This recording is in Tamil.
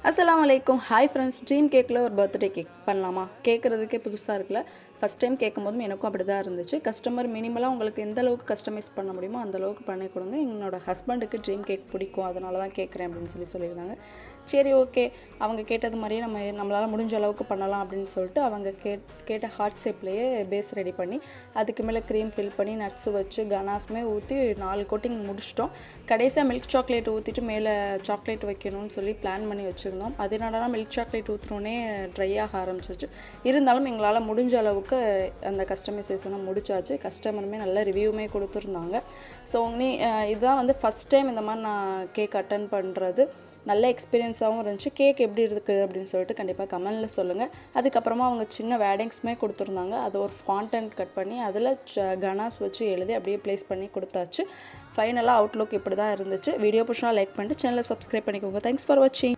அஸ்ஸலாமு அலைக்கும். ஹாய் ஃப்ரெண்ட்ஸ், ட்ரீம் கேக்கில் ஒரு பர்த்டே கேக் பண்ணலாமா? கேட்குறதுக்கே புதுசாக இருக்குல்ல. ஃபஸ்ட் டைம் கேட்கும்போதும் எனக்கும் அப்படி தான் இருந்துச்சு. கஸ்டமர் மினிமலாக உங்களுக்கு எந்த அளவுக்கு கஸ்டமைஸ் பண்ண முடியுமோ அந்த அளவுக்கு பண்ணி கொடுங்க. என்னோடய ஹஸ்பண்டுக்கு ட்ரீம் கேக் பிடிக்கும், அதனால தான் கேட்குறேன் அப்படின்னு சொல்லியிருந்தாங்க. சரி, ஓகே, அவங்க கேட்டது மாதிரியே நம்மளால் முடிஞ்ச அளவுக்கு பண்ணலாம் அப்படின்னு சொல்லிட்டு அவங்க கேட்ட ஹார்ட் ஷேப்லேயே பேஸ் ரெடி பண்ணி அதுக்கு மேலே க்ரீம் ஃபில் பண்ணி நட்ஸு வச்சு கனாஸுமே ஊற்றி 4 கோட்டிங் முடிச்சிட்டோம். கடைசியாக மில்க் சாக்லேட் ஊற்றிட்டு மேலே சாக்லேட் வைக்கணும்னு சொல்லி பிளான் பண்ணி வச்சுருந்தோம். அது என்னடா மில்க் சாக்லேட் ஊற்றுனோடனே ட்ரை ஆக ஆரம்பிச்சிருச்சு. இருந்தாலும் எங்களால் முடிஞ்ச அளவுக்கு அந்த கஸ்டமைசேஷனை முடிச்சாச்சு. கஸ்டமருமே நல்ல ரிவ்யூமே கொடுத்துருந்தாங்க. ஸோ இதுதான் வந்து ஃபஸ்ட் டைம் இந்த மாதிரி நான் கேக் அட்டன் பண்ணுறது. நல்ல எக்ஸ்பீரியன்ஸாகவும் இருந்துச்சு. கேக் எப்படி இருக்குது அப்படின்னு சொல்லிட்டு கண்டிப்பாக கமெண்டில் சொல்லுங்கள். அதுக்கப்புறமா அவங்க சின்ன வேடிங்ஸுமே கொடுத்துருந்தாங்க. அது ஒரு ஃபாண்டன்ட் கட் பண்ணி அதில் கனாஸ் வச்சு எழுதி அப்படியே ப்ளேஸ் பண்ணி கொடுத்தாச்சு. ஃபைனலாக அவுட்லுக் இப்படி தான் இருந்துச்சு. வீடியோ பிடிச்சா லைக் பண்ணிட்டு சேனலை சப்ஸ்கிரைப் பண்ணிக்கோங்க. தேங்க்ஸ் ஃபார் வாட்சிங்.